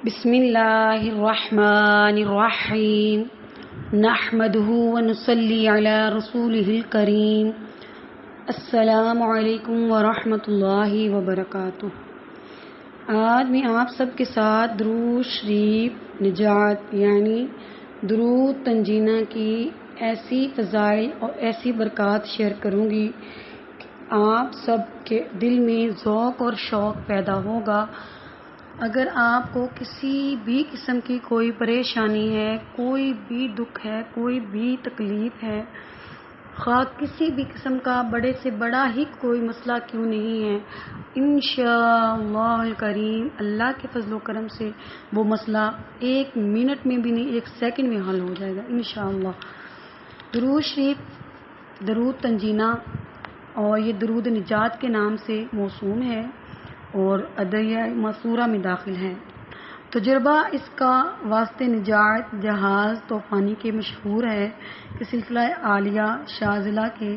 بسم اللہ الرحمن الرحیم نحمده ونصلی علی رسولہ الکریم السلام علیکم ورحمۃ اللہ وبرکاتہ۔ آج میں آپ سب کے ساتھ درود شریف نجات یعنی درود تنجینہ کی ایسی فضائل اور ایسی برکات شیئر کروں گی کہ آپ سب کے دل میں ذوق اور شوق پیدا ہوگا۔ اگر آپ کو کسی بھی قسم کی کوئی پریشانی ہے، کوئی بھی دکھ ہے، کوئی بھی تکلیف ہے، خواہ کسی بھی قسم کا بڑے سے بڑا ہی کوئی مسئلہ کیوں نہیں ہے، انشاءاللہ الکریم اللہ کے فضل و کرم سے وہ مسئلہ 1 منٹ میں بھی نہیں، 1 سیکنڈ میں حل ہو جائے گا انشاءاللہ۔ درود شریف درود تنجینہ اور یہ درود نجات کے نام سے موسوم ہے اور ادعیہ مسورہ میں داخل ہے۔ تجربہ اس کا واسطے نجات جہاز طوفانی کے مشہور ہے کہ سلسلہ عالیہ شاذلہ کے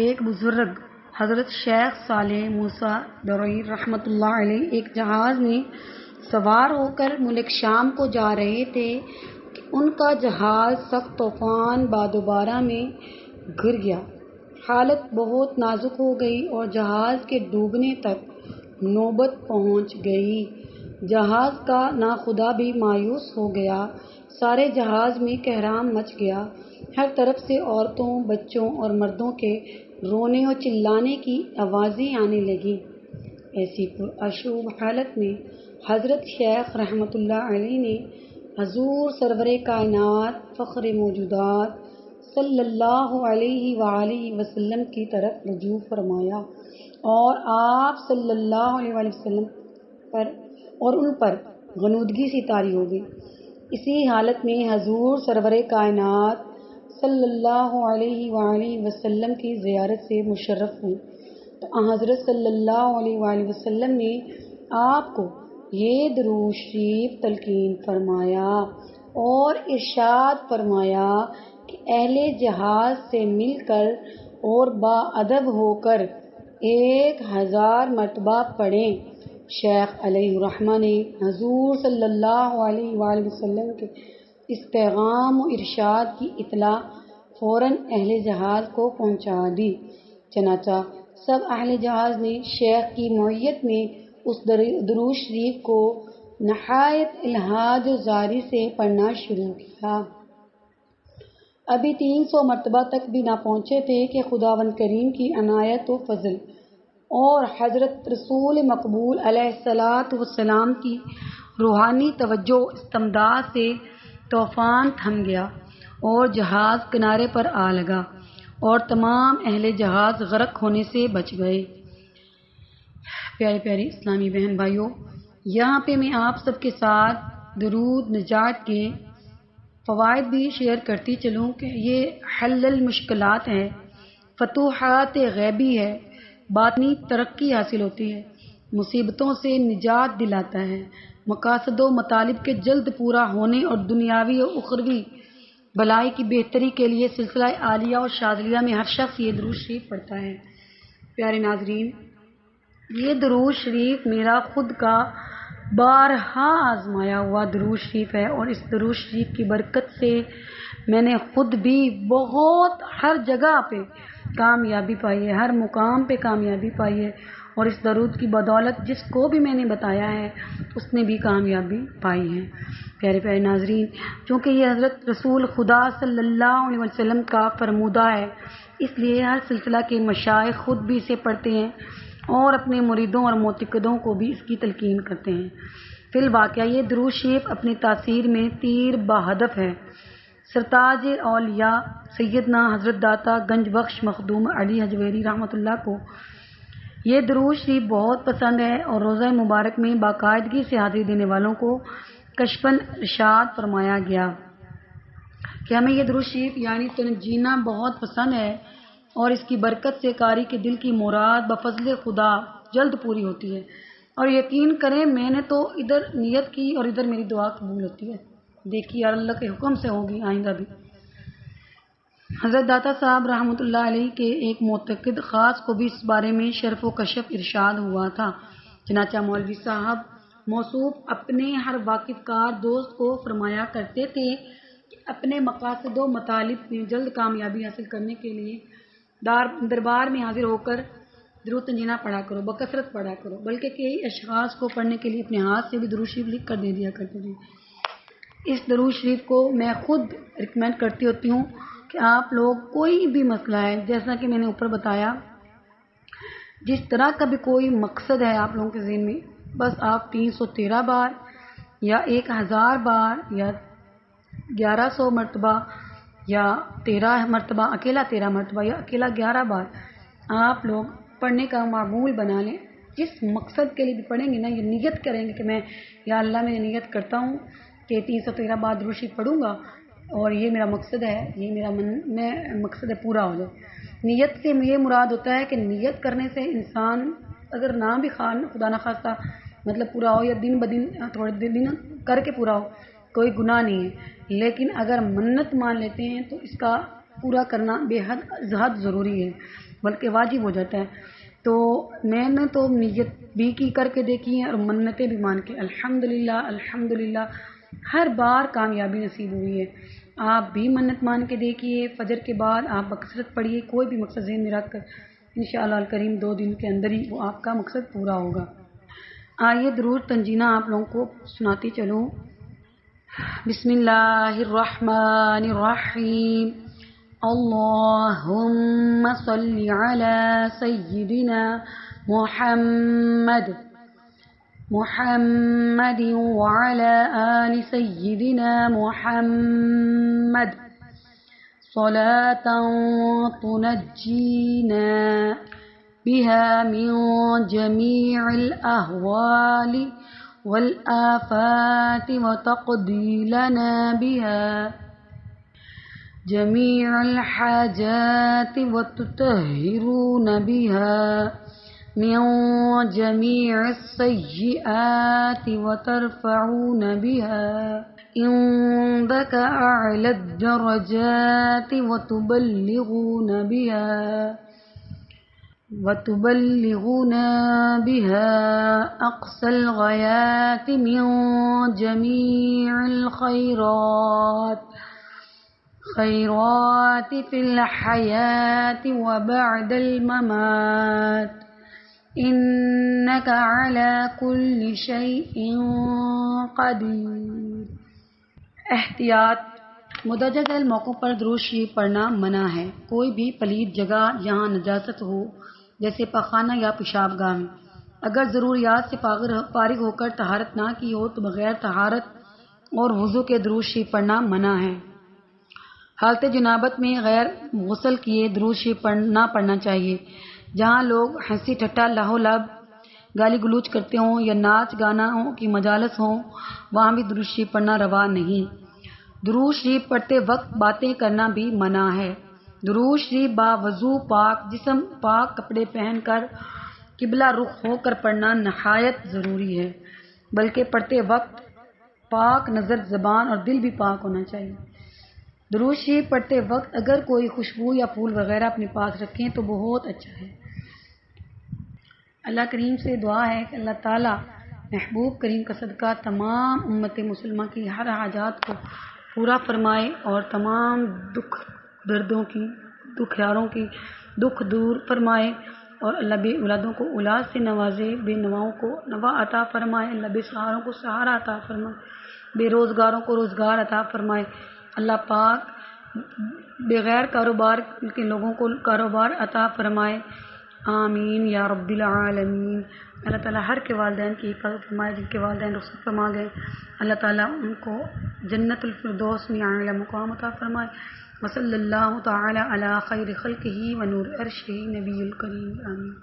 ایک بزرگ حضرت شیخ صالح موسیٰ دروی رحمۃ اللہ علیہ ایک جہاز میں سوار ہو کر ملک شام کو جا رہے تھے کہ ان کا جہاز سخت طوفان باد و بارہ میں گر گیا۔ حالت بہت نازک ہو گئی اور جہاز کے ڈوبنے تک نوبت پہنچ گئی۔ جہاز کا ناخدا بھی مایوس ہو گیا۔ سارے جہاز میں کہرام مچ گیا۔ ہر طرف سے عورتوں، بچوں اور مردوں کے رونے اور چلانے کی آوازیں آنے لگیں۔ ایسی پرآشوب حالت میں حضرت شیخ رحمۃ اللہ علیہ نے حضور سرور کائنات فخر موجودات صلی اللہ علیہ وآلہ وسلم کی طرف رجوع فرمایا اور آپ صلی اللہ علیہ وآلہ وسلم پر اور ان پر غنودگی سی طاری ہو گئی۔ اسی حالت میں حضور سرور کائنات صلی اللہ علیہ وآلہ وسلم کی زیارت سے مشرف ہوئی تو حضرت صلی اللہ علیہ وآلہ وسلم نے آپ کو یہ درود شریف تلقین فرمایا اور ارشاد فرمایا کہ اہل جہاز سے مل کر اور باادب ہو کر 1000 مرتبہ پڑھیں۔ شیخ علیہ الرحمہ نے حضور صلی اللہ علیہ وآلہ وسلم کے اس پیغام و ارشاد کی اطلاع فوراً اہل جہاز کو پہنچا دی۔ چنانچہ سب اہل جہاز نے شیخ کی معیت میں اس درود شریف کو نہایت الحاج و زاری سے پڑھنا شروع کیا۔ ابھی 300 مرتبہ تک بھی نہ پہنچے تھے کہ خداوند کریم کی عنایت و فضل اور حضرت رسول مقبول علیہ الصلاۃ والسلام کی روحانی توجہ استمداد سے طوفان تھم گیا اور جہاز کنارے پر آ لگا اور تمام اہل جہاز غرق ہونے سے بچ گئے۔ پیارے پیارے اسلامی بہن بھائیوں، یہاں پہ میں آپ سب کے ساتھ درود نجات کے فوائد بھی شیئر کرتی چلوں کہ یہ حل المشکلات ہے، فتوحات غیبی ہے، باطنی ترقی حاصل ہوتی ہے، مصیبتوں سے نجات دلاتا ہے، مقاصد و مطالب کے جلد پورا ہونے اور دنیاوی و اخروی بھلائی کی بہتری کے لیے سلسلہ عالیہ اور شاذلیہ میں ہر شخص یہ درود شریف پڑھتا ہے۔ پیارے ناظرین، یہ درود شریف میرا خود کا بارہا آزمایا ہوا درود شریف ہے اور اس درود شریف کی برکت سے میں نے خود بھی بہت ہر جگہ پہ کامیابی پائی ہے، ہر مقام پہ کامیابی پائی ہے اور اس درود کی بدولت جس کو بھی میں نے بتایا ہے اس نے بھی کامیابی پائی ہے۔ پیارے پیارے ناظرین، چونکہ یہ حضرت رسول خدا صلی اللہ علیہ وسلم کا فرمودہ ہے، اس لیے ہر سلسلہ کے مشائخ خود بھی اسے پڑھتے ہیں اور اپنے مریدوں اور معتقدوں کو بھی اس کی تلقین کرتے ہیں۔ فی الواقعہ یہ درود شریف اپنی تاثیر میں تیر بہدف ہے۔ سرتاج اولیاء سیدنا حضرت داتا گنج بخش مخدوم علی حجویری رحمۃ اللہ کو یہ درود شریف بہت پسند ہے اور روزہ مبارک میں باقاعدگی سے حاضری دینے والوں کو کشفاً ارشاد فرمایا گیا کہ ہمیں یہ درود شریف یعنی تنجینہ بہت پسند ہے اور اس کی برکت سے قاری کے دل کی مراد بفضل خدا جلد پوری ہوتی ہے، اور یقین کریں میں نے تو ادھر نیت کی اور ادھر میری دعا قبول ہوتی ہے۔ دیکھیے یار اللہ کے حکم سے ہوگی آئندہ بھی۔ حضرت داتا صاحب رحمۃ اللہ علیہ کے ایک معتقد خاص کو بھی اس بارے میں شرف و کشف ارشاد ہوا تھا۔ چنانچہ مولوی صاحب موصوف اپنے ہر واقف کار دوست کو فرمایا کرتے تھے کہ اپنے مقاصد و مطالب میں جلد کامیابی حاصل کرنے کے لیے دربار میں حاضر ہو کر درود تنجینہ پڑھا کرو، بکثرت پڑھا کرو، بلکہ کئی اشخاص کو پڑھنے کے لیے اپنے ہاتھ سے بھی درود شریف لکھ کر دے دیا کرتے تھے۔ اس درود شریف کو میں خود ریکمینڈ کرتی ہوتی ہوں کہ آپ لوگ کوئی بھی مسئلہ ہے، جیسا کہ میں نے اوپر بتایا، جس طرح کا بھی کوئی مقصد ہے آپ لوگوں کے ذہن میں، بس آپ 313 بار یا 1000 بار یا 1100 مرتبہ یا 13 مرتبہ، اکیلا 13 مرتبہ یا اکیلا 11 بار آپ لوگ پڑھنے کا معمول بنا لیں۔ جس مقصد کے لیے بھی پڑھیں گے نا، یہ نیت کریں گے کہ میں یا اللہ میں نیت کرتا ہوں کہ 313 بار درود شریف پڑھوں گا اور یہ میرا مقصد ہے، یہ میرا مقصد ہے پورا ہو جائے۔ نیت سے یہ مراد ہوتا ہے کہ نیت کرنے سے انسان اگر نہ بھی خدا نخواستہ مطلب پورا ہو یا دن بدن تھوڑے دن کر کے پورا ہو، کوئی گناہ نہیں ہے، لیکن اگر منت مان لیتے ہیں تو اس کا پورا کرنا بے حد ضروری ہے، بلکہ واجب ہو جاتا ہے۔ تو میں نے تو نیت بھی کی کر کے دیکھی ہیں اور منتیں بھی مان کے الحمدللہ ہر بار کامیابی نصیب ہوئی ہے۔ آپ بھی منت مان کے دیکھیے، فجر کے بعد آپ بکثرت پڑھیے، کوئی بھی مقصد ذہن میں رکھ کر انشاءاللہ الکریم 2 دن کے اندر ہی وہ آپ کا مقصد پورا ہوگا۔ آئیے درود تنجینہ آپ لوگوں کو سناتی چلوں۔ بسم اللہ الرحمن الرحیم، اللہم صلی علی سیدنا محمد وعلى آل سيدنا محمد صلاة تنجينا بها من جميع الأهوال والآفات وتقضي لنا بها جميع الحاجات وتطهرون بها من جميع السيئات وترفعون بها عندك أعلى الدرجات وتبلغنا بها أقصى الغايات من جميع الخيرات في الحياة وبعد الممات إنك على كل شيء قدیر۔ احتیاط، مدرجہ ذیل موقعوں پر درود شریف پڑھنا منع ہے۔ کوئی بھی پلید جگہ جہاں نجاست ہو، جیسے پاخانہ یا پیشاب گاہ میں، اگر ضروریات سے فارغ ہو کر طہارت نہ کی ہو تو بغیر طہارت اور وضو کے درود شریف پڑھنا منع ہے۔ حالت جنابت میں غیر غسل کیے درود شریف نہ پڑھنا چاہیے۔ جہاں لوگ ہنسی ٹھٹا لاہو لب گالی گلوچ کرتے ہوں یا ناچ گانا کی مجالس ہوں، وہاں بھی درود شریف پڑھنا روا نہیں۔ درود شریف پڑھتے وقت باتیں کرنا بھی منع ہے۔ درود شریف باوضو پاک جسم پاک کپڑے پہن کر قبلہ رخ ہو کر پڑھنا نہایت ضروری ہے، بلکہ پڑھتے وقت پاک نظر، زبان اور دل بھی پاک ہونا چاہیے۔ درود شریف پڑھتے وقت اگر کوئی خوشبو یا پھول وغیرہ اپنے پاس رکھیں تو بہت اچھا ہے۔ اللہ کریم سے دعا ہے کہ اللہ تعالیٰ محبوب کریم کا صدقہ تمام امت مسلمہ کی ہر حاجات کو پورا فرمائے اور تمام دردوں کی، دکھیاروں کی دکھ دور فرمائے، اور اللہ بے اولادوں کو اولاد سے نوازے، بے نواؤں کو نوا عطا فرمائے، اللہ بے سہاروں کو سہارا عطا فرمائے، بے روزگاروں کو روزگار عطا فرمائے۔ اللہ پاک بغیر کاروبار کے لوگوں کو کاروبار عطا فرمائے، آمین یا رب العالمین۔ اللہ تعالیٰ ہر کے والدین کی حفاظت فرمائے، جن کے والدین رخصت فرما گئے، اللہ تعالیٰ ان کو جنت الفردوس میں اعلیٰ مقام عطا فرمائے۔ وصلی اللہ تعالیٰ علی خیر خلقہ ونور عرشہ نبی الکریم، آمین۔